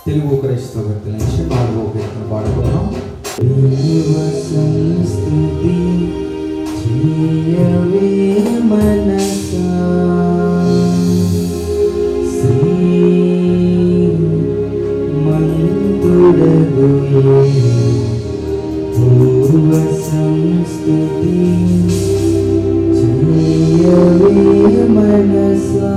తెలుగు క్రైస్తవ భక్తుల నుంచి 4వ కీర్తన పాడుకున్నాం. దేవ సంస్తుతి చేయవే మనసా శ్రీమంతుడగు పూర్వ సంస్తుతి చేయవే మనసా.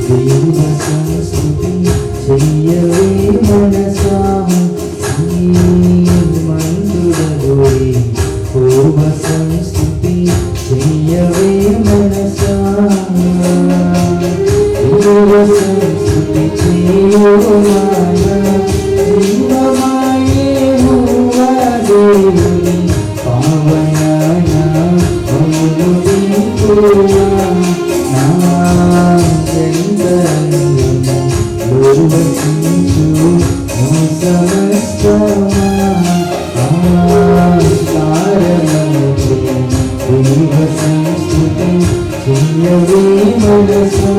దేవ సంస్తుతి చెయ్యవే మనసా శ్రీమంతుడగోయే పూర్వ సంస్తుతి చెయ్యవే మనసా. పూర్వ సంస్తుతి చేయువాయ జీవమాయే హోవా దేవుని పావనాయ మమ్మును దీపువా దేవ సంస్తుతి చెయ్యవే మనసా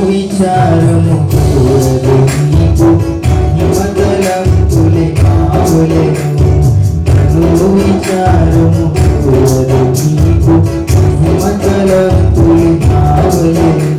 విచారము కూరదు నీకు మహిమతలంపులే కావలేను విచారము కూరదు నీకు మహిమతలంపులే కావలేను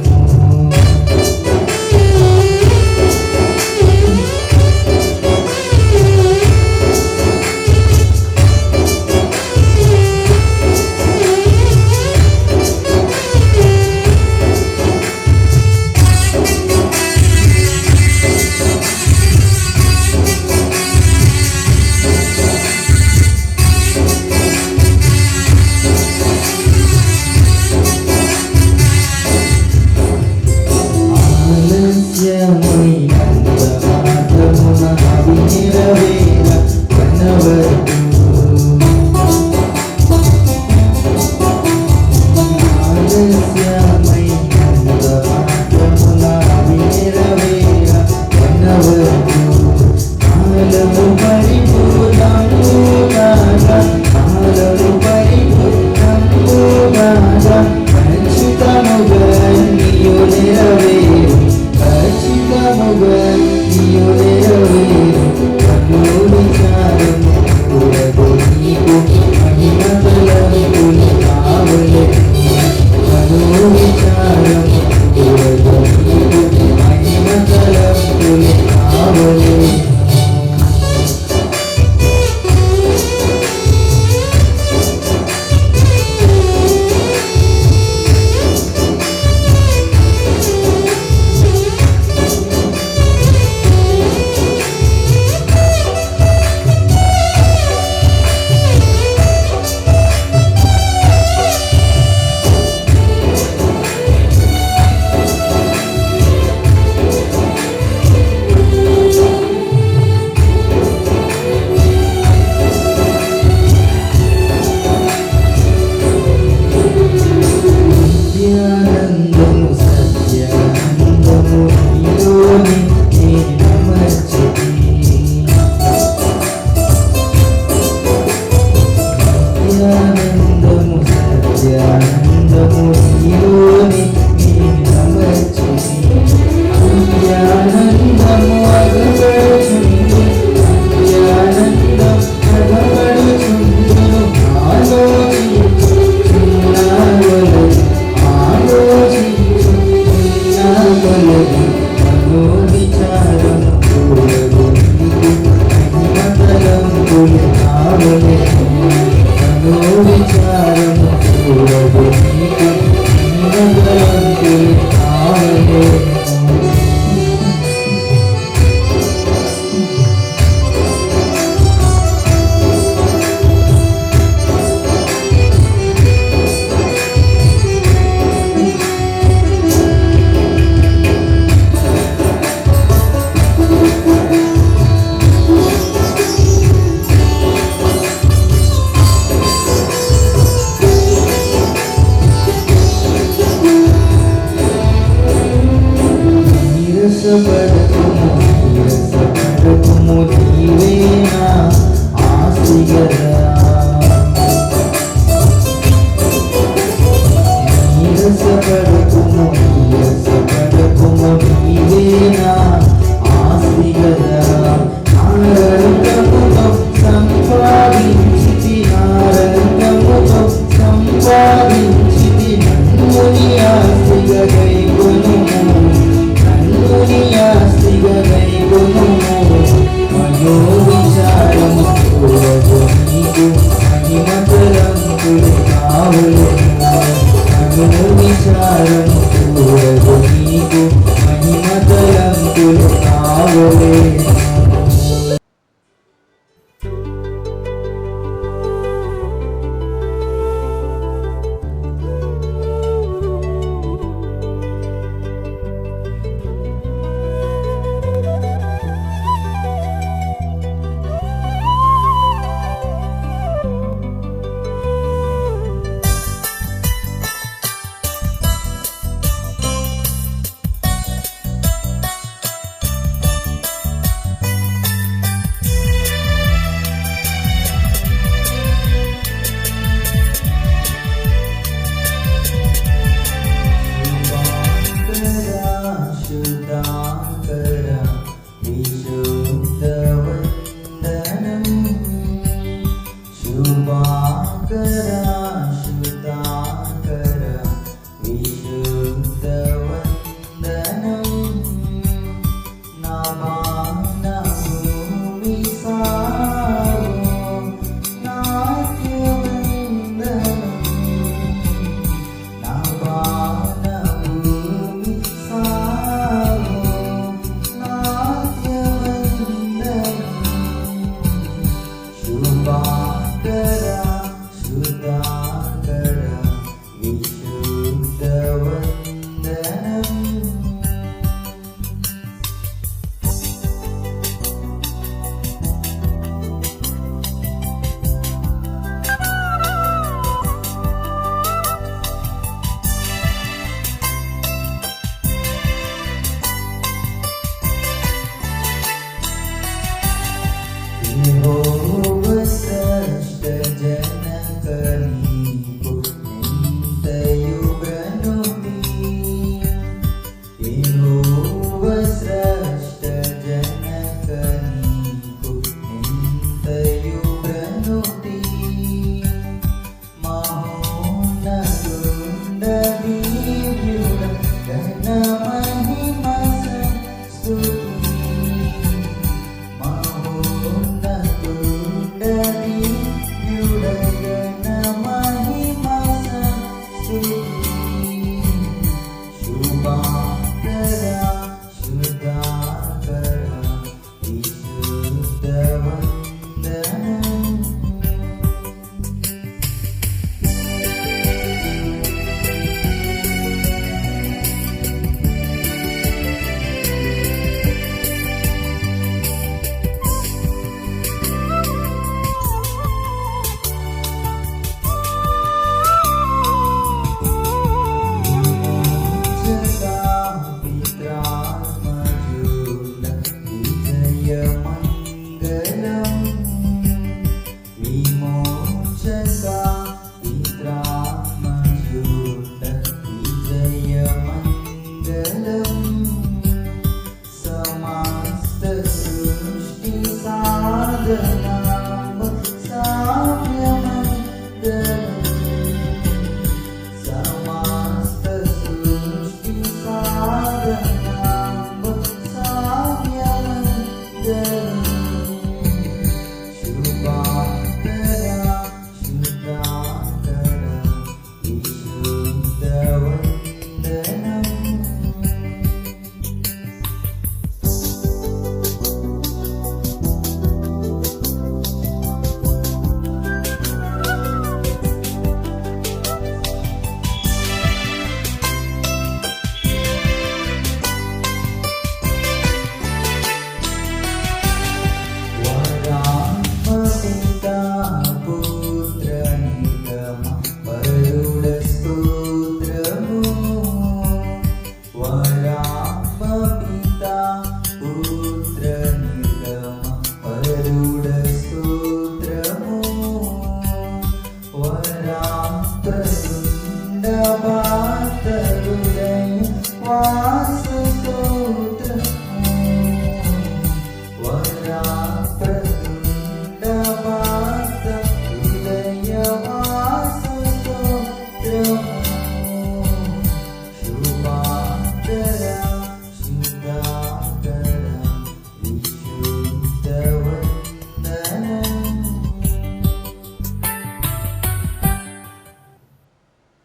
విచారము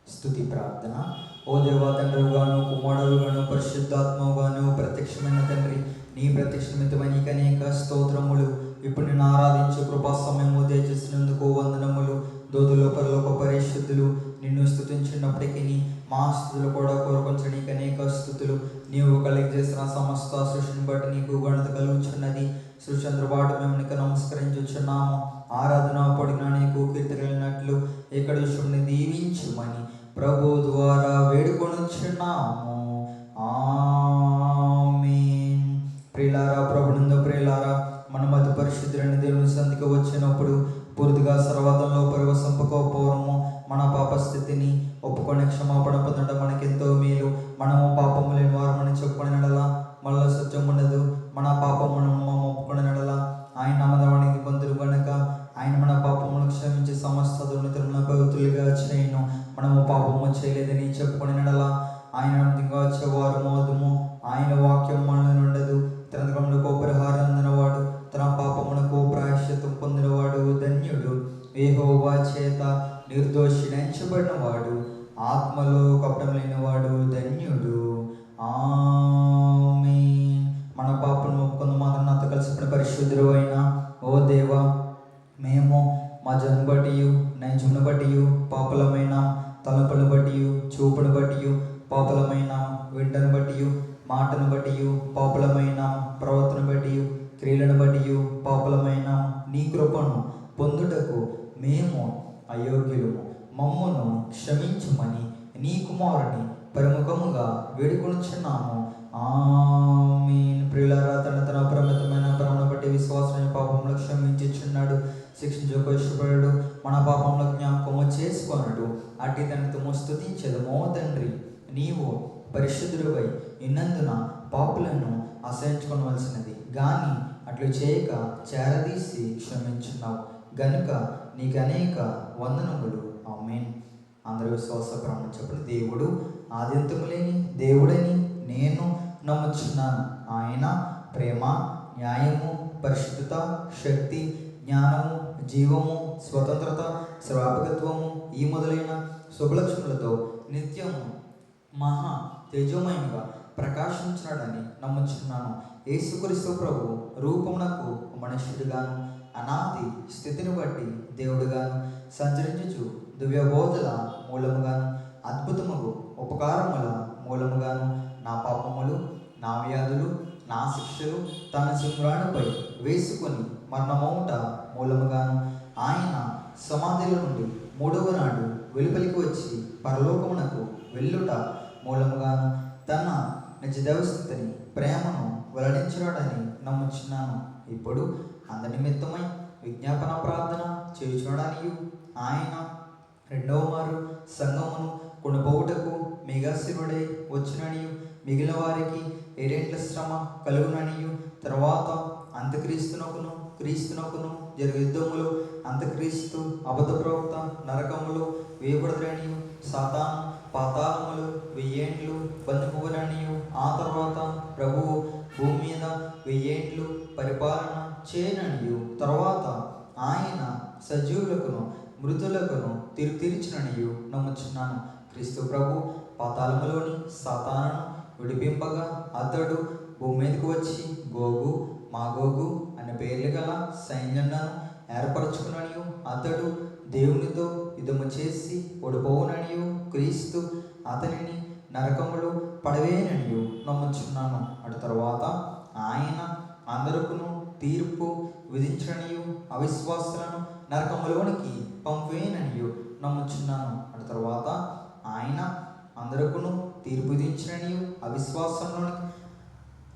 స్తుతి ప్రార్థన. ఓ దేవా తండ్రిగాను కుమారుడుగాను పరిశుద్ధాత్మగాను ప్రత్యక్షమైన తండ్రి, నీ ప్రత్యక్ష నిమిత్తమై నీకు అనేక స్తోత్రములు. ఇప్పుడు నేను ఆరాధించే కృపా సమయము దయచేసినందుకు వందనములు. దోదులో పరలోక పరిశుద్ధులు నిన్ను స్తుతించినప్పటికీ మా స్థుతులు కూడా కోరుకొంచు నీకు అనేక స్థుతులు. నీవు కలిగి చేసిన సమస్త సృష్టిని బట్టి నీకు ఘనత కలుగుచున్నది. సృష్టి పాటు మేము నీకు నమస్కరించుచున్నాము. ఆరాధన పడిన నీకు కీర్తి కలిగినట్లు ఇక్కడ విషయంని దీవించుమని ప్రభు ద్వారా వేడుకొనుచున్నాము. ఆమేన్. ప్రియులారా, ప్రభునందు ప్రియులారా, మన మధ్య పరిశుద్ధులైన దేవుని సంధికి వచ్చినప్పుడు పూర్తిగా సర్వతంలో పరవశంపకపోవడము, మన పాప స్థితిని ఒప్పుకొని క్షమాపణ పొందడం మనకెంతో మేలు. మనము పాపము లేని వారమని చెప్పుకొని నడలా, మళ్ళా సత్యం ఉండదు. మన పాపమును మనం ఒప్పుకొని నడలా, ఆయన నామధావానికి పొందురు గనుక ఆయన మన పాపమును క్షమించి సమస్త దుర్నీతులను పవిత్రులుగా చేయను. మనము పాపము చేయలేదని చెప్పుకొని నడలా, ఆయన వచ్చేవారు మోదము. ఆయన వాక్యం మనలో ఉండదు. తన గమనకు పరిహారం అందినవాడు, తన పాపమునకు ప్రాయశ్చిత్తం పొందినవాడు ధన్యుడు. యెహోవా చేత నిర్దోషించబడినవాడు, ఆత్మలో కపటం లేనివాడు ధన్యుడు. ఆమేన్. మన పాపను ఒప్పుకొని మాత్రం నాతో కలిసి పరిశుద్ధుడు అయిన ఓ దేవా, మేము మా జన్మ బట్టి నైజమును బట్టి పాపలమైన, తలపును బట్టి చూపును బట్టి పాపలమైన, వింటను బట్టి మాటను బట్టి పాపలమైన, ప్రవర్తన బట్టి క్రియలను బట్టి పాపలమైన నీ కృపను పొందుటకు మేము అయోగ్యులము. మమ్మును క్షమించుమని నీ కుమారుని ప్రముఖముగా వేడుకొనుచున్నాము. ఆమేన్. ప్రియులారా, తన పరిమితమైన పరమును బట్టి విశ్వాసమైన పాపంలో క్షమించుచున్నాడు. శిక్షించకు ఇష్టపడడు, మన పాపంలో జ్ఞాపకము చేసుకొనడు. అట్టి తండ్రితో స్తుతించెదము. తండ్రి, నీవు పరిశుద్ధుడివై ఇన్నందున పాపులను అసహించుకోవలసినది గాని అట్లు చేయక చేరదీసి క్షమించున్నావు గనుక నీకు అనేక వందనములు. ఆమేన్. అందరూ విశ్వాస ప్రమాణం చెప్పండి. దేవుడు ఆదింతము లేని దేవుడని నేను నమ్ముచున్నాను. ఆయన ప్రేమ, న్యాయము, పరిశుద్ధత, శక్తి, జ్ఞానము, జీవము, స్వతంత్రత, స్వాభావికత్వము ఈ మొదలైన శుభలక్షణులతో నిత్యము మహా తేజోమయంగా ప్రకాశించినాడని నమ్ముచున్నాను. యేసుక్రీస్తు ప్రభు రూపమునకు మనుష్యుడిగాను అనాది స్థితిని బట్టి దేవుడుగాను సంచరించుచు దివ్యబోధల మూలముగాను అద్భుతముగు ఉపకారముల మూలముగాను నా పాపములు, నా వ్యాధులు, నా శిక్షలు తన సింహాలపై వేసుకొని మరణమౌట మూలముగాను ఆయన సమాధిలో నుండి మూడవ నాడు వెలుపలికి వచ్చి పరలోకమునకు వెళ్ళుట మూలముగాను తన నిజ దేవస్థితిని ప్రేమను వెల్లడించినాడని నమ్ముచున్నాను. ఇప్పుడు అందరి నిమిత్తమై విజ్ఞాపన ప్రార్థన చేయుచున్నాడని ఆయన రెండవ మారు సంఘమును కొనుపోవుటకు మేఘాశిరుడై వచ్చిననియు మిగిలిన వారికి ఏడేండ్ల శ్రమ కలుగుననియు తర్వాత అంత్యక్రీస్తునకును క్రీస్తునకును జరుగు యుద్ధములు అంత్యక్రీస్తు అబద్ధ ప్రవక్త నరకములు వేయబడదనియు సాతాను పాతాళములు 1000 ఏండ్లు బంధింపబడనియు ఆ తర్వాత ప్రభువు భూమి మీద 1000 ఏండ్లు పరిపాలన చేయననియు తర్వాత ఆయన సజీవులకును మృతులకును తీర్చిననియు నమ్ముచున్నాను. క్రీస్తు ప్రభు పాతాళములోని సాతానును విడిపింపగా అతడు భూమి మీదకు వచ్చి గోగు మాగోగు అనే పేర్లు గల సైన్యాలను ఏర్పరచుకుననియు అతడు దేవునితో యుద్ధము చేసి ఓడిపోవుననియు క్రీస్తు అతనిని నరకములు పడవేయననియు నమ్ముచున్నాను. అటు తర్వాత ఆయన అందరికును తీర్పు విధించనియు అవిశ్వాసులను నరకములోనికి పంపేయననియు నమ్ముచున్నాను. అటు తర్వాత ఆయన అందరికును తీర్పు విధించనియు అవిశ్వాసంలోనికి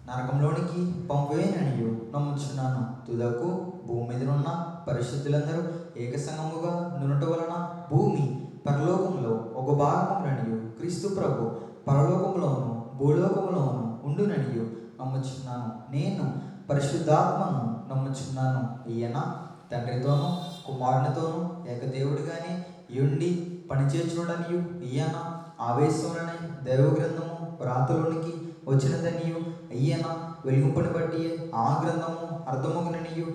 నరకంలోనికి పంపేయననియు నమ్ముచున్నాను. తుదకు భూమి మీద ఉన్న పరిశుద్ధులందరూ ఏకసంగముగా నునుట వలన భూమి పరలోకంలో ఒక భాగముననియు క్రీస్తు ప్రభు పరలోకములోను భూలోకములోను ఉండుననియు నమ్ముచున్నాను. నేను పరిశుద్ధాత్మను నమ్ముచున్నాను. ఈయన తండ్రితోనూ కుమారునితోనూ ఏకదేవుడిగానే ఉండి పనిచేచుడనియు ఈయన ఆవేశమునై దైవగ్రంథము వ్రాతలోనికి వచ్చినదనియు ఈయన వెలుగుపని బట్టి ఆ గ్రంథము అర్థమగుననియు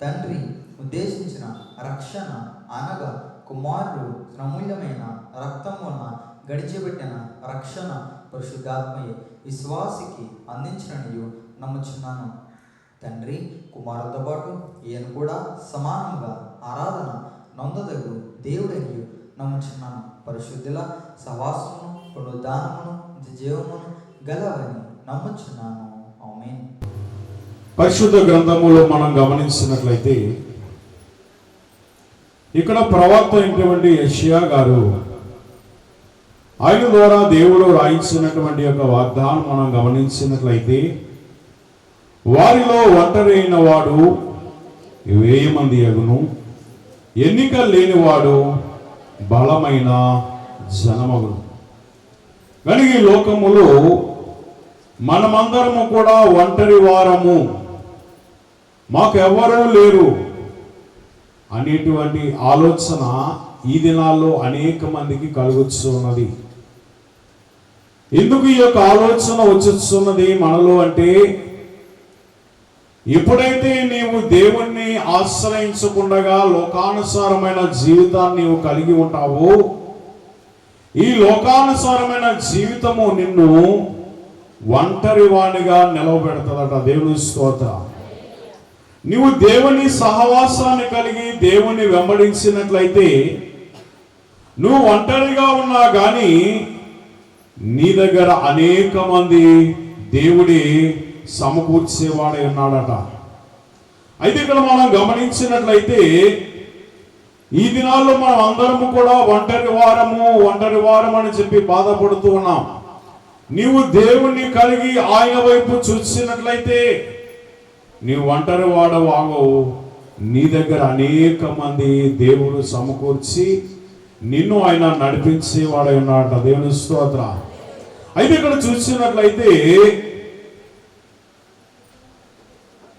తండ్రి ఉద్దేశించిన రక్షణ అనగా కుమారుడు అమూల్యమైన రక్తం వలన గడిచిపెట్టిన రక్షణ పరిశుద్ధాత్మయే విశ్వాసికి అందించిననియు నమ్ముచున్నాను. తండ్రి కుమారుడితో పాటు ఈయన కూడా సమానంగా ఆరాధన నొందదగు దేవుడనియు నమ్ముచున్నాను. పరిశుద్ధుల సవాసమును పునరుద్ధానమును జీవమును గలవని నమ్ముచున్నాను. ఆమేన్. పరిశుద్ధ గ్రంథములో మనం గమనించినట్లయితే ఇక్కడ ప్రవక్త అయినటువంటి యెషయా గారు ఆయన ద్వారా దేవుడు రాయించినటువంటి యొక్క వాగ్దానం మనం గమనించినట్లయితే వారిలో ఒంటరి అయిన వాడు 1000 మంది అగును, ఎన్నిక లేనివాడు బలమైన జనమగును. కానీ ఈ లోకములో మనమందరము కూడా ఒంటరి వారము, మాకెవ్వరూ లేరు అనేటువంటి ఆలోచన ఈ దినాల్లో అనేక మందికి కలుగుతున్నది. ఎందుకు ఈ యొక్క ఆలోచన వచ్చుతున్నది మనలో అంటే, ఎప్పుడైతే నీవు దేవుణ్ణి ఆశ్రయించకుండా లోకానుసారమైన జీవితాన్ని నీవు కలిగి ఉంటావో, ఈ లోకానుసారమైన జీవితము నిన్ను ఒంటరి వాణిగా నిలవబెడతాదట. దేవుని స్తోత్రం. నీవు దేవుని సహవాసాన్ని కలిగి దేవుని వెంబడించినట్లయితే నువ్వు ఒంటరిగా ఉన్నా కానీ నీ దగ్గర అనేక మంది దేవుడి సమకూర్చేవాడే ఉన్నాడట. అయితే ఇక్కడ మనం గమనించినట్లయితే ఈ దినాల్లో మనం అందరము కూడా ఒంటరి వారం అని చెప్పి బాధపడుతూ ఉన్నాం. నీవు దేవుణ్ణి కలిగి ఆయన వైపు చూసినట్లయితే నీవు ఒంటరి వాడవాగవు, నీ దగ్గర అనేక మంది దేవుడు సమకూర్చి నిన్ను ఆయన నడిపించేవాడై ఉన్నాడట. దేవుని స్తోత్ర. అయితే ఇక్కడ చూసినట్లయితే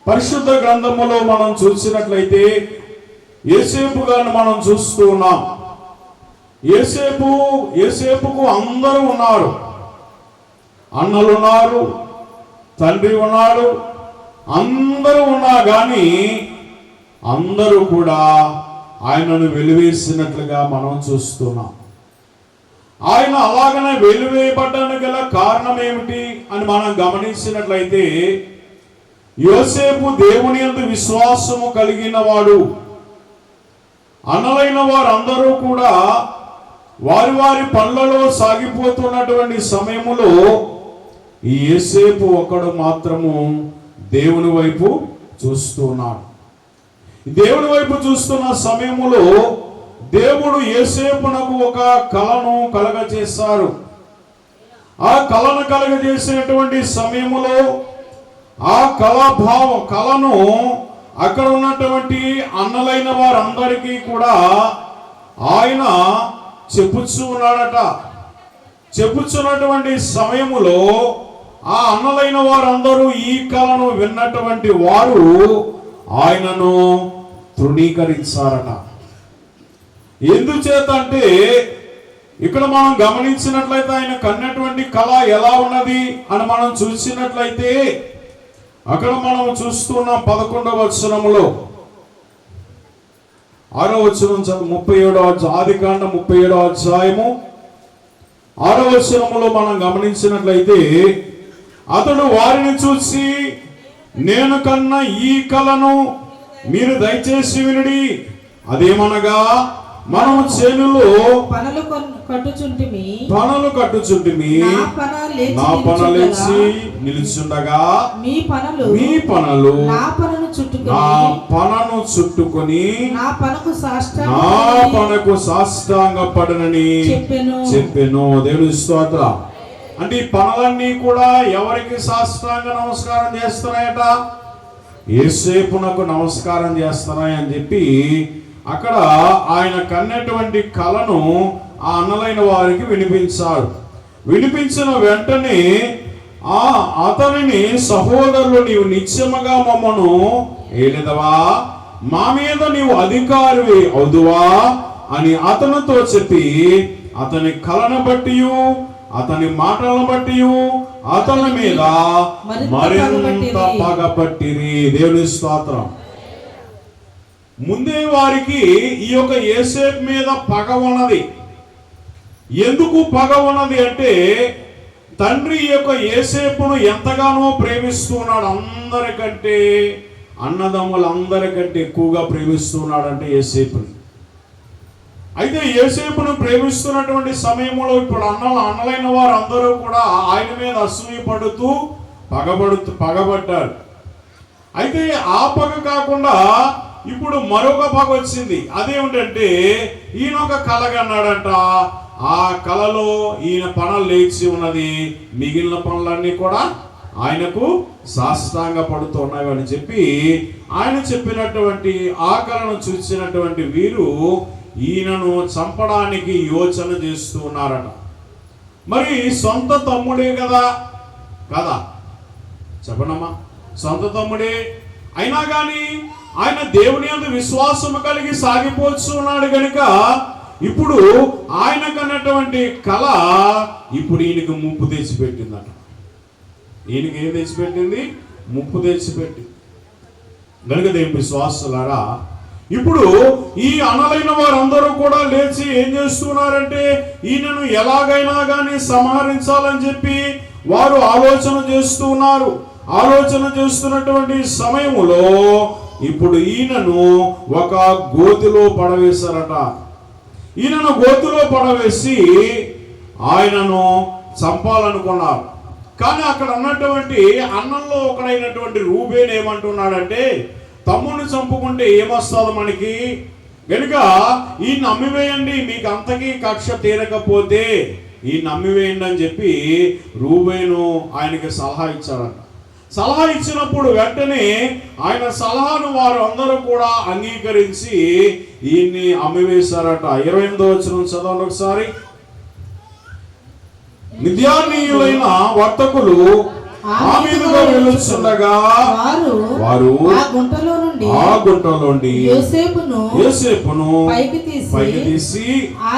పరిశుద్ధ గ్రంథములో మనం చూసినట్లయితే యోసేపు గారిని మనం చూస్తూ ఉన్నాం. యోసేపుకు అందరూ ఉన్నారు, అన్నలు ఉన్నారు, తండ్రి ఉన్నాడు, అందరూ ఉన్నా కానీ అందరూ కూడా ఆయనను వెలివేసినట్లుగా మనం చూస్తున్నాం. ఆయన అలాగనే వెలివేయబడ్డానికి గల కారణం ఏమిటి అని మనం గమనించినట్లయితే, యోసేపు దేవుని యందు విశ్వాసము కలిగిన వాడు. అన్నలైన వారందరూ కూడా వారి వారి పనులలో సాగిపోతున్నటువంటి సమయములో ఈ యోసేపు ఒక్కడు మాత్రము దేవుని వైపు చూస్తున్నాడు. దేవుని వైపు చూస్తున్న సమయములో దేవుడు యోసేపునకు ఒక కలను కలగజేశారు. ఆ కలను కలగజేసినటువంటి సమయములో ఆ కలను అక్కడ ఉన్నటువంటి అన్నలైన వారందరికీ కూడా ఆయన చెప్పుచున్నాడట. చెప్పుచున్నటువంటి సమయములో ఆ అన్నలైన వారందరూ ఈ కలను విన్నటువంటి వారు ఆయనను తృణీకరించారట. ఎందుచేత అంటే ఇక్కడ మనం గమనించినట్లయితే ఆయన కన్నటువంటి కళ ఎలా ఉన్నది అని మనం చూసినట్లయితే అక్కడ మనం చూస్తున్నాం 11వ వచనములో 6వ వచనం 37వ ఆదికాండం 37వ అధ్యాయము 6వ వచనములో మనం గమనించినట్లయితే అతడు వారిని చూసి, నేను కన్న ఈ కలను మీరు దయచేసి వినుడి. అదేమనగా మనము చేనులో పనులు కట్టుచుంటిమి, నా పన లేచి నిలుచుండగా మీ పనులు నా పనను చుట్టుకొని నా పనకు సాష్టాంగపడనని చెప్పెను. దేవుని స్తోత్రం. అంటే ఈ పనులన్నీ కూడా ఎవరికి సాష్టాంగ నమస్కారం చేస్తున్నాయట? యోసేపునకు నమస్కారం చేస్తున్నాయని చెప్పి అక్కడ ఆయన కన్నటువంటి కలను ఆ అన్నలైన వారికి వినిపించాడు. వినిపించిన వెంటనే అతనిని సహోదరులు, నీవు నిత్యముగా మమ్మను ఏలెదవా, మా మీద నీవు అధికారివి అవుదువా అని అతనితో చెప్పి అతని కలను బట్టి అతని మాటలను బట్టి అతని మీద మరింత పగపట్టిరి. దేవుని స్తోత్రం. ముందే వారికి ఈ యొక్క యోసేపు మీద పగ ఉన్నది. ఎందుకు పగ ఉన్నది అంటే, తండ్రి ఈ యొక్క యోసేపును ఎంతగానో ప్రేమిస్తున్నాడు. అందరికంటే, అన్నదమ్ములందరికంటే ఎక్కువగా ప్రేమిస్తున్నాడంటే యోసేపుని. అయితే యోసేపును ప్రేమిస్తున్నటువంటి సమయంలో ఇప్పుడు అన్నలైన వారు అందరూ కూడా ఆయన మీద అసూయ పడుతూ పగబడ్డారు. అయితే ఆ పగ కాకుండా ఇప్పుడు మరొక పగ వచ్చింది. అదేమిటంటే, ఈయన ఒక కల కన్నాడంట. ఆ కలలో ఈయన పనులు లేచి ఉన్నది, మిగిలిన పనులన్నీ కూడా ఆయనకు సాష్టాంగ పడుతున్నాయి అని చెప్పి ఆయన చెప్పినటువంటి ఆ కలను చూసినటువంటి వీరు ఈయనను చంపడానికి యోచన చేస్తూ ఉన్నారట. మరి సొంత తమ్ముడే కదా చెప్పనమ్మా, సొంత తమ్ముడే అయినా కానీ ఆయన దేవుని యందు విశ్వాసము కలిగి సాగిపోతున్నాడు కనుక ఇప్పుడు ఆయన కన్నటువంటి కళ ఇప్పుడు ఈయనకు ముప్పు తెచ్చిపెట్టిందట. ఈయనకి ఏం తెచ్చిపెట్టింది? ముప్పు తెచ్చిపెట్టి కనుక దేవుని విశ్వాసులారా, ఇప్పుడు ఈ అన్నలైన వారందరూ కూడా లేచి ఏం చేస్తున్నారంటే, ఈయనను ఎలాగైనా కానీ సంహరించాలని చెప్పి వారు ఆలోచన చేస్తున్నారు. ఆలోచన చేస్తున్నటువంటి సమయములో ఇప్పుడు ఈయనను ఒక గోతిలో పడవేశారట. ఈయనను గోతిలో పడవేసి ఆయనను చంపాలనుకున్నారు. కానీ అక్కడ ఉన్నటువంటి అన్నంలో ఒకడైనటువంటి రూబేన్ ఏమంటున్నాడంటే, తమ్ముడిని చంపుకుంటే ఏమొస్తుందో మనకి, కనుక ఈ నమ్మివేయండి, మీకు అంతకీ కక్ష తీరకపోతే ఈ నమ్మివేయండి అని చెప్పి రూబేను ఆయనకి సలహా ఇచ్చాడంట. సలహా ఇచ్చినప్పుడు వెంటనే ఆయన సలహాను వారు అందరూ కూడా అంగీకరించి ఈయన్ని అమ్మివేశారట. 28వ వచనం చదవండి ఒకసారి. మిద్యానీయులైన వర్తకులు ఆ మీదుగా వెళ్ళొచ్చుండగా వారు ఆ గుంటలో నుండి యోసేపును పైకి తీసి ఆ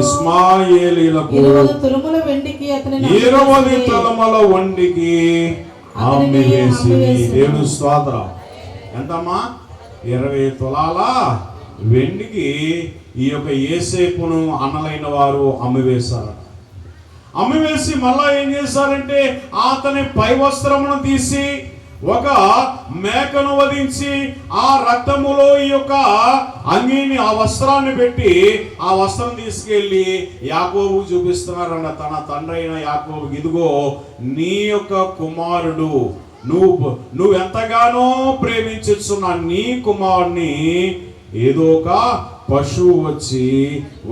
ఇష్మాయేలీయులకు 20 తులముల వెండికి అమ్మివేసి. దేవుని స్తోత్రం. ఎంతమ్మా? 20 తులాల వెండికి ఈ యొక్క యోసేపును అన్నలైన వారు అమ్మివేశారు. అమ్మివేసి మళ్ళా ఏం చేశారంటే అతని పై వస్త్రమును తీసి ఒక మేకను వధించి ఆ రక్తములో ఈ యొక్క అంగీని ఆ వస్త్రాన్ని పెట్టి ఆ వస్త్రం తీసుకెళ్లి యాకోబు చూపిస్తున్నారన్న తన తండ్రి అయిన యాకోబు, ఇదిగో నీ యొక్క కుమారుడు, నువ్వు ఎంతగానో ప్రేమించుచున్న నీ కుమారుని ఏదో ఒక పశువు వచ్చి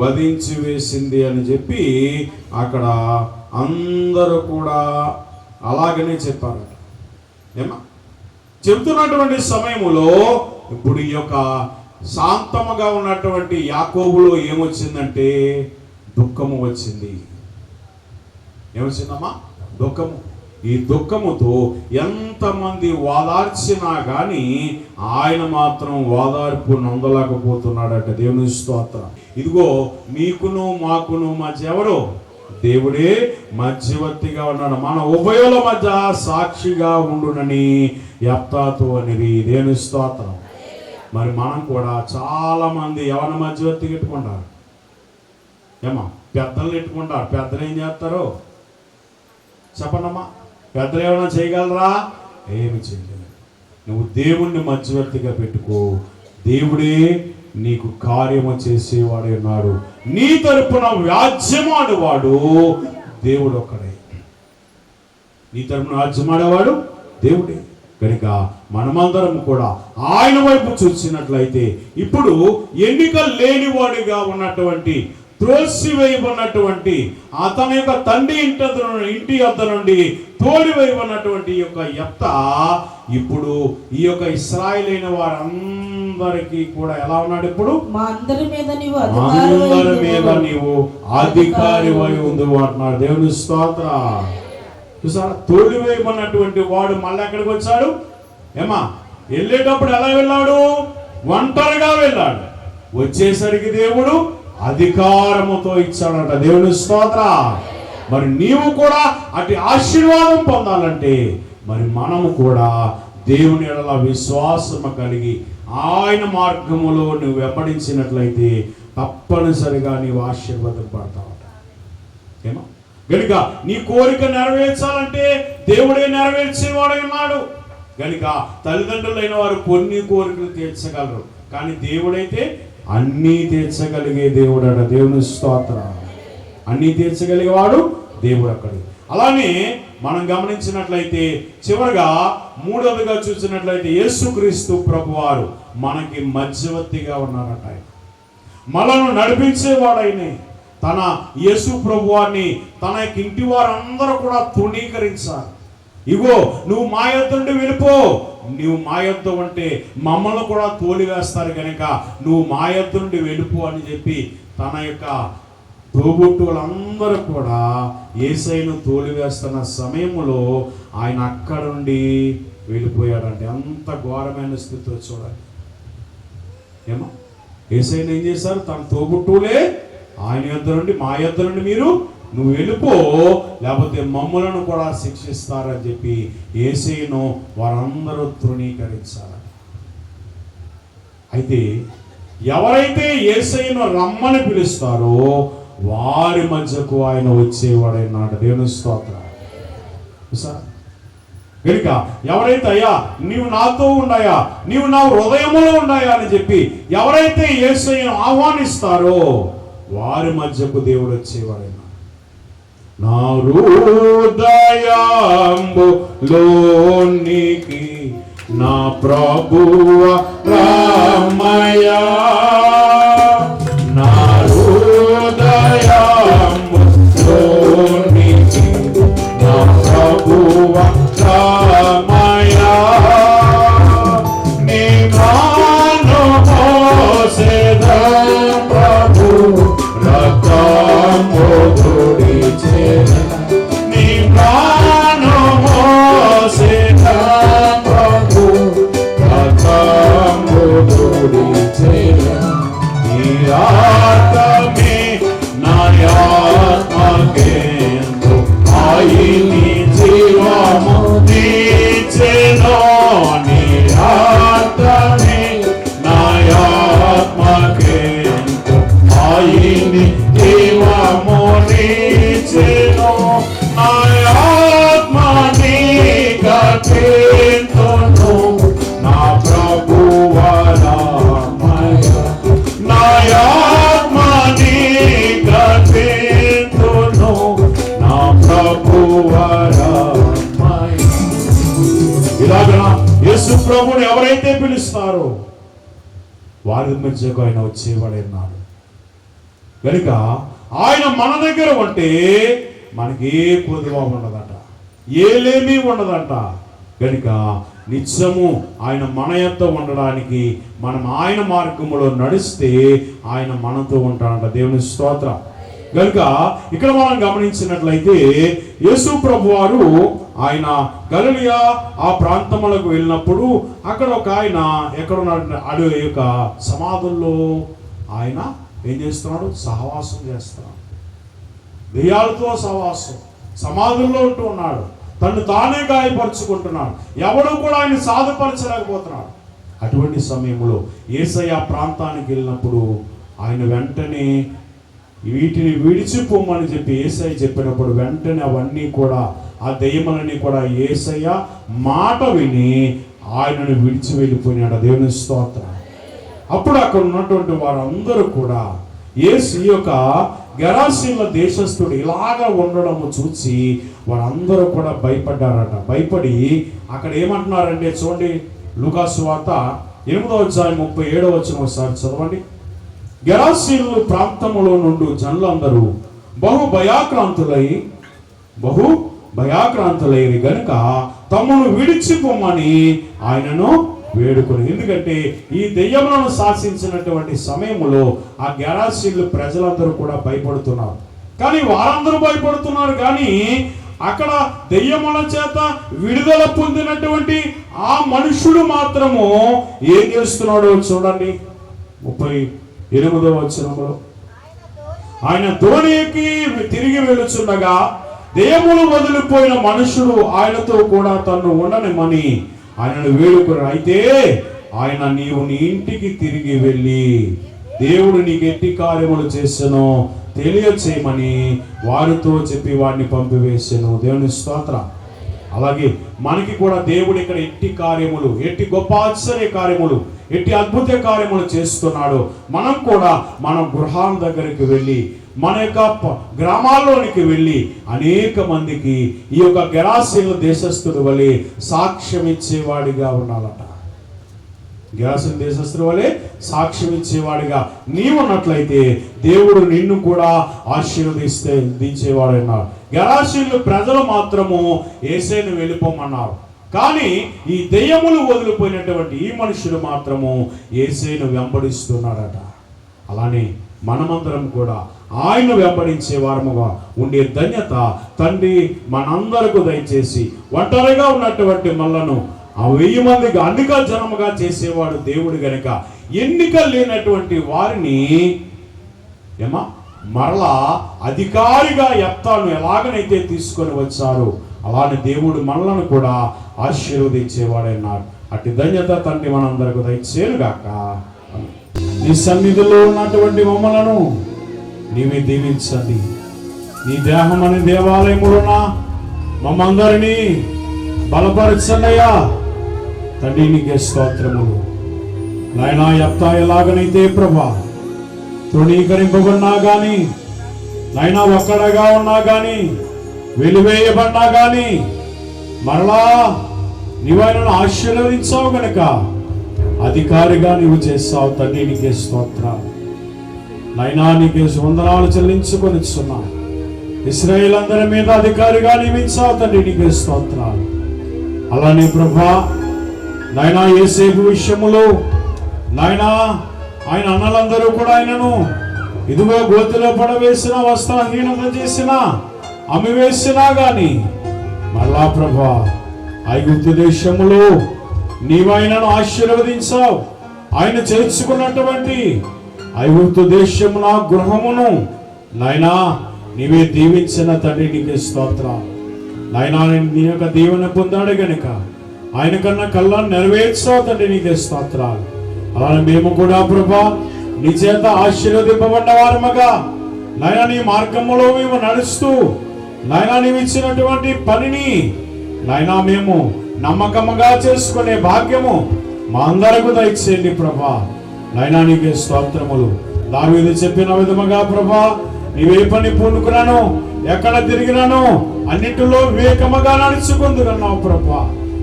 వధించి వేసింది అని చెప్పి అక్కడ అందరూ కూడా అలాగనే చెప్పారు. ఏమా చెబుతున్నటువంటి సమయంలో ఇప్పుడు ఈ యొక్క శాంతముగా ఉన్నటువంటి యాకోబులో ఏమొచ్చిందంటే దుఃఖము వచ్చింది. ఏమొచ్చిందమ్మా? దుఃఖము. ఈ దుఃఖముతో ఎంతమంది ఓదార్చినా కానీ ఆయన మాత్రం ఓదార్పు నొందలేకపోతున్నాడట. దేవుని స్తోత్రం. ఇదిగో మీకును మాకును మధ్య ఎవరు? దేవుడే మధ్యవర్తిగా ఉన్నాడు. మన ఉభయుల మధ్య సాక్షిగా ఉండునని యెఫ్తాతో అనేది. దేవుని స్తోత్రం. మరి మనం కూడా చాలా మంది ఎవరి మధ్యవర్తి పెట్టుకుంటారు? ఏమా పెద్దలు పెట్టుకుంటారు. పెద్దలు ఏం చేస్తారు చెప్పండమ్మా? పెద్దలు ఏమైనా చేయగలరా? ఏమి చేయలేరు. నువ్వు దేవుణ్ణి మధ్యవర్తిగా పెట్టుకో. దేవుడే నీకు కార్యము చేసేవాడే ఉన్నాడు. నీ తరపున వ్యాజ్యమాడేవాడు దేవుడు ఒక్కడే. నీ తరపున వ్యాజ్యమాడేవాడు దేవుడే. కనుక మనమందరం కూడా ఆయన వైపు చూసినట్లయితే ఇప్పుడు ఎన్నిక లేనివాడిగా ఉన్నటువంటి, త్రోసివేయబడినటువంటి, అతని యొక్క తండ్రి ఇంటి వద్ద నుండి తోలివేయబడినటువంటి యొక్క యెఫ్తా ఇప్పుడు ఈ యొక్క ఇశ్రాయేలైన వారందరికీ కూడా ఎలా ఉన్నాడు? ఇప్పుడు మా అందరి మీద నీవు అధికారివై ఉంది అంటున్నాడు. దేవుని స్తోత్రం. చూసారా? తోలివేయబడినటువంటి వాడు మళ్ళీ ఎక్కడికి వచ్చాడు? ఏమా వెళ్ళేటప్పుడు ఎలా వెళ్ళాడు? ఒంటరిగా వెళ్ళాడు. వచ్చేసరికి దేవుడు అధికారముతో ఇచ్చాడట. దేవుని స్తోత్రం. మరి నీవు కూడా అటు ఆశీర్వాదం పొందాలంటే మరి మనము కూడా దేవుని ఎడల విశ్వాసము కలిగి ఆయన మార్గములో నువ్వు వెంబడించినట్లయితే తప్పనిసరిగా నీవు ఆశీర్వాదపడతావట. ఏమో గనుక నీ కోరిక నెరవేర్చాలంటే దేవుడే నెరవేర్చేవాడై ఉన్నాడు. గనుక తల్లిదండ్రులైన వారు కొన్ని కోరికలు తీర్చగలరు, కానీ దేవుడైతే అన్నీ తీర్చగలిగే దేవుడు అట. దేవుని స్తోత్రం. అన్నీ తీర్చగలిగేవాడు దేవుడు అక్కడి. అలానే మనం గమనించినట్లయితే చివరిగా మూడవదిగా చూసినట్లయితే యేసుక్రీస్తు ప్రభువారు మనకి మధ్యవర్తిగా ఉన్నారట. మనను నడిపించేవాడైనే తన యేసు ప్రభువాన్ని తన ఇంటి వారందరూ కూడా తృణీకరించారు. ఇగో నువ్వు మా యొద్ద నుండి వెళ్ళిపో, నువ్వు మా యొద్ద ఉంటే మమ్మల్ని కూడా తోలివేస్తారు కనుక నువ్వు మా యొద్ద నుండి వెళ్ళిపో అని చెప్పి తన యొక్క తోబుట్టువులందరూ కూడా యేసయ్యను తోలివేస్తున్న సమయంలో ఆయన అక్కడ నుండి వెళ్ళిపోయాడంటే అంత ఘోరమైన స్థితిలో చూడాలి. ఏమో యేసయ్యను ఏం చేశారు? తన తోబుట్టువులే ఆయన యొద్ద నుండి మా యొద్ద నుండి నువ్వు వెళ్ళిపో, లేకపోతే మమ్మలను కూడా శిక్షిస్తారని చెప్పి యేసయ్యను వారందరూ తృణీకరించారు. అయితే ఎవరైతే యేసయ్యను రమ్మని పిలుస్తారో వారి మధ్యకు ఆయన వచ్చేవాడైనాడు. దేవుని స్తోత్రం. కనుక ఎవరైతే అయ్యా నీవు నాతో ఉన్నాయా, నీవు నా హృదయములో ఉన్నాయా అని చెప్పి ఎవరైతే యేసయ్యను ఆహ్వానిస్తారో వారి మధ్యకు దేవుడు వచ్చేవాడైనా. నా హృదయంబులోనికి నా ప్రభువ రామయ్యా, నా హృదయంబులోనికి నా ప్రభువ మోసేదా ప్రభు రక్తము తుడిచెను నీ ప్రాణము మోసేదా ప్రభు రక్తము తుడిచెను నీ ఆత్మే నా ఆత్మకేందు ఆయిని జీవము నీచెను నీ ఆత్మే నా ఆత్మకేందు ఆయిని జీవము నీచెను నా ఆత్మ నీకేందును నా ప్రభువరామయ నా ఆత్మ నీకేందును నా ప్రభువరామయ. ఇలాగా యేసు ప్రభుని ఎవరైతే పిలుస్తారో వారి మధ్యకు ఆయన వచ్చేవాడన్నాడు కనుక ఆయన మన దగ్గర ఉంటే మనకి ఏ కొదువ ఉండదట, ఏ లేమి ఉండదట. కనుక నిత్యము ఆయన మన యొద్ద ఉండడానికి మనం ఆయన మార్గములో నడిస్తే ఆయన మనతో ఉంటాడంట. దేవుని స్తోత్రం. కనుక ఇక్కడ మనం గమనించినట్లయితే యేసు ప్రభు వారు ఆయన గలిలయ ఆ ప్రాంతములకు వెళ్ళినప్పుడు అక్కడ ఒక ఆయన ఎక్కడున్నాడు, అడవి యొక్క సమాధుల్లో ఆయన ఏం చేస్తున్నాడు, సహవాసం చేస్తున్నాడు. దెయ్యాలతో సహవాసం, సమాధుల్లో ఉంటూ ఉన్నాడు. తను తానే గాయపరుచుకుంటున్నాడు. ఎవడు కూడా ఆయన సాధపరచలేకపోతున్నాడు. అటువంటి సమయంలో యేసయ్య ప్రాంతానికి వెళ్ళినప్పుడు ఆయన వెంటనే వీటిని విడిచిపోమని చెప్పి యేసయ్య చెప్పినప్పుడు వెంటనే అవన్నీ కూడా ఆ దెయ్యములన్నీ కూడా యేసయ్య మాట విని ఆయనను విడిచి వెళ్ళిపోయినాడు. దేవుని స్తోత్రం. అప్పుడు అక్కడ ఉన్నటువంటి వారందరూ కూడా యేసు యొక్క గెరాసీనుల దేశస్థుడు ఇలాగా ఉండడము చూసి వారందరూ కూడా భయపడ్డారట. భయపడి అక్కడ ఏమంటున్నారంటే చూడండి, లూకా సువార్త 8:37 ఒకసారి చదవండి. గెరాసీనుల ప్రాంతములో నుండి జనులందరూ బహు భయాక్రాంతులైన గనుక తమను విడిచిపోమని ఆయనను వేడుకొని. ఎందుకంటే ఈ దెయ్యములను శాసించినటువంటి సమయంలో ఆ గెరాసీనుల ప్రజలందరూ కూడా భయపడుతున్నారు. కానీ వారందరూ భయపడుతున్నారు, కానీ అక్కడ దెయ్యముల చేత విడుదల పొందినటువంటి ఆ మనుషుడు మాత్రము ఏం చేస్తున్నాడో చూడండి. 38వ వచనంలో ఆయన ధోని ఎక్కి తిరిగి వెళుచుండగా దెయ్యములు వదిలిపోయిన మనుషుడు ఆయనతో కూడా తను ఉండనిమని ఆయనను వేడుకున్నాడు. అయితే ఆయన నీవు నీ ఇంటికి తిరిగి వెళ్ళి దేవుడు నీకు ఎట్టి కార్యములు చేసెనో తెలియచేయమని వారితో చెప్పి వాడిని పంపివేసాను. దేవుని స్తోత్రం. అలాగే మనకి కూడా దేవుడు ఇక్కడ ఎట్టి కార్యములు, ఎట్టి గొప్ప ఆశ్చర్య కార్యములు, ఎట్టి అద్భుత కార్యములు చేస్తున్నాడు. మనం కూడా మన గృహాల దగ్గరికి వెళ్ళి మన యొక్క గ్రామాల్లోనికి వెళ్ళి అనేక మందికి ఈ యొక్క గెరాసీనుల దేశస్థుడు వలె సాక్ష్యం ఇచ్చేవాడిగా ఉండాలట. గెరాసీను దేశస్థుడు వలె సాక్ష్యం ఇచ్చేవాడిగా నీవున్నట్లయితే దేవుడు నిన్ను కూడా దించేవాడన్నారు. గెరాసీనుల ప్రజలు మాత్రము యేసేను వెళ్ళిపోమన్నారు. కానీ ఈ దెయ్యములు వదిలిపోయినటువంటి ఈ మనుషుడు మాత్రము యేసేను వెంబడిస్తున్నాడట. అలానే మనమందరం కూడా ఆయన వెంబడించే వారముగా ఉండే ధన్యత తండ్రి మనందరకు దయచేసి ఒంటరిగా ఉన్నటువంటి మనలను ఆ 1000 మందికి అధిక జనముగా చేసేవాడు దేవుడు గనుక ఎన్నిక లేనటువంటి వారిని మరలా అధికారిగా యెఫ్తాను ఎలాగనైతే తీసుకొని వచ్చారో అలానే దేవుడు మనలను కూడా ఆశీర్వదించేవాడన్నాడు. అట్టి ధన్యత తండ్రి మనందరకు దయచేయుగాక. నీ సన్నిధిలో ఉన్నటువంటి మమ్మలను నీవే దీవించండి. నీ దేహం అనే దేవాలయములున్న మమ్మందరినీ బలపరచండియా. తండ్రి నీకే స్తోత్రములు. నాయనా యెఫ్తా ఎలాగనైతే ప్రభా తృణీకరింపబడినా గాని, నాయనా ఒక్కడగా ఉన్నా గాని, వెలివేయబడినా గాని మరలా నీవు ఆయనను ఆశీర్వదించావు గనక అధికారిగా నీవు చేస్తావు. తండ్రి నీకే స్తోత్రాలు. నైనా నీకే వందనాలు చెల్లించుకొనిచున్నా. ఇశ్రాయేలు అందరి మీద అధికారిగా నియమించావు. తండ్రి నీకే స్తోత్రాలు. అలానే ప్రభా నైనా యేసేపు విషయములో నాయనా ఆయన అన్నలందరూ కూడా ఆయనను ఇదిగో గోతిలో పడవేసిన, వస్త్రహీనత చేసిన, అమ్మివేసినా గాని మళ్ళా ప్రభా ఐగుప్తు దేశములో నీవు ఆయనను ఆశీర్వదించావు. ఆయన చేర్చుకున్నటువంటి ఐగుప్తు దేశమున గృహమును నాయనా నీవే దీవించిన తండ్రి, నీకే స్తోత్రం. నాయనా నీ యొక్క దీవెన పొందాడు గనుక ఆయన కన్నా కళ్ళను నెరవేర్చావు తండ్రి, నీకే స్తోత్రాలు. అలానే మేము కూడా ప్రభా నీ చేత ఆశీర్వదింపబడ్డ వారముగా నాయనా నీ మార్గములో మేము నడుస్తూ నాయనా నీవు ఇచ్చినటువంటి పనిని నాయనా మేము నమ్మకముగా చేసుకునే భాగ్యము మా అందరకు దయచేయండి ప్రభా. నాయనా నీకే స్తోత్రములు. దావీదు చెప్పిన విధముగా ప్రభా నీవే పని పూనుకున్నాను, ఎక్కడ తిరిగినాను అన్నిటిలో వివేకముగా నడుచుకుందుకున్నావు ప్రభా.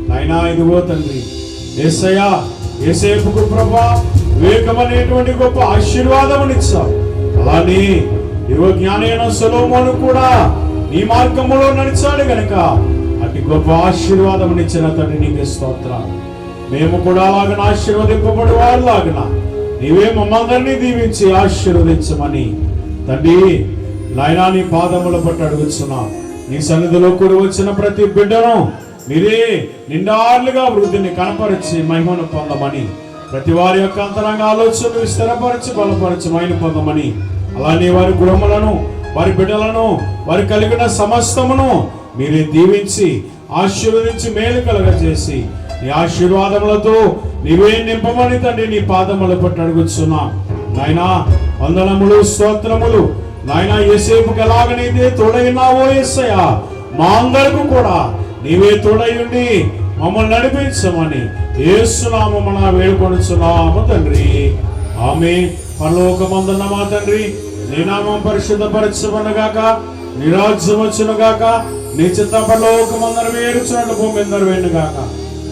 నాయనా ఇదిగో తండ్రి యేసయ్యా, యేసేపుకు ప్రభా వివేకం అనేటువంటి గొప్ప ఆశీర్వాదమునిచ్చావు. అలానే ఇదిగో జ్ఞానైన సొలొమోను కూడా నీ మార్గములో నడిచాడు గనుక అతి గొప్ప ఆశీర్వాదమునిచ్చిన తండ్రి, నీకే స్తోత్రాలు. మేము కూడా అలాగన ఆశీర్వదింపబడి వారిలాగన నీవే మమ్మల్ని దీవించి ఆశీర్వదించమని తండ్రి నాయనా నీ పాదముల పట్టు అడుగుతున్నా. నీ సన్నిధిలో కూడి వచ్చిన ప్రతి బిడ్డను మీరే నిండార్లుగా వృద్ధిని కనపరిచి మహిమను పొందమని, ప్రతి వారి యొక్క అంతరంగ ఆలోచనలు స్థిరపరిచి బలపరిచి మహిమ పొందమని, అలానే వారి గృహములను, వారి బిడ్డలను, వారి కలిగిన సమస్తమును మీరే దీవించి ఆశీర్వదించి మేలు కలగజేసి నీ ఆశీర్వాదములతో నీవే నింపమని తండ్రి నీ పాదముల పట్టు అడుగుతున్నా. నాయనా వందనములు, స్తోత్రములు. నాయనా యేసేపుకి ఎలాగనైతే తోడైనావో యేసయ్యా, మా అందరకు కూడా నీవే తోడైండి మమ్మల్ని నడిపించమని యేసు నామమున వేడుకొనుచున్నాము తండ్రి, ఆమేన్. పరలోకమందున్న మా తండ్రి, నీ నామం పరిశుద్ధపరచబడుగాక, నీ రాజ్యం వచ్చునుగాక, నీ చిత్త పరలోకమందున వేడుచున్నట్లు భూమి మీద నెరవేరునుగాక.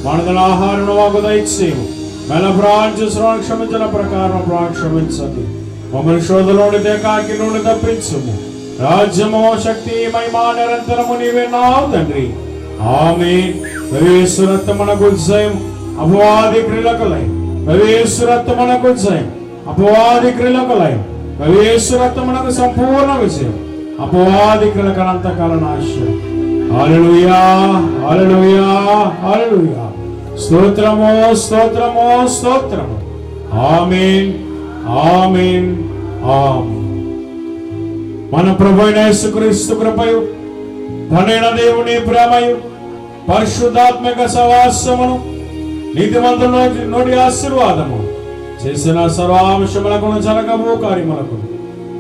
మనదన ఆహారం వాకు దయచేయము, మెల ప్రార్థన క్షమించిన ప్రకారం క్షమించండి. మమ్మల్ని శోధలోని దేకాకి నుండి తప్పించుము. రాజ్యము, శక్తి, మహిమ నిరంతరము నీవే నావు తండ్రి, ఆమేన్. భవేశ్వరత్వమునకు జయం, అపవాది క్రియలకులై. భవేశ్వరత్వమునకు జయం, అపవాది క్రియలకులై. భవేశ్వరత్వమునకు సంపూర్ణ విజయం, అపవాది క్రియలకు అనంతకాల నాశనం. హల్లెలూయా, హల్లెలూయా, హల్లెలూయా. స్తోత్రము, స్తోత్రము, స్తోత్రము. ఆమేన్, ఆమేన్, ఆమేన్. మన ప్రభువైన యేసుక్రీస్తు కృపయు, ధన్యైన దేవుని ప్రేమయు, పరిశుద్ధాత్మక సహవాసమును, నీతిమంతుల నోటి ఆశీర్వాదము, చేసిన సర్వాంశములకు జరగబో కార్యములకు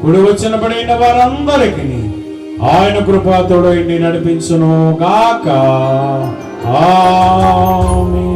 కూడి వచ్చిన పడిన వారందరికీ ఆయన కృపతోడు నడిపించును గాక. ఆమేన్.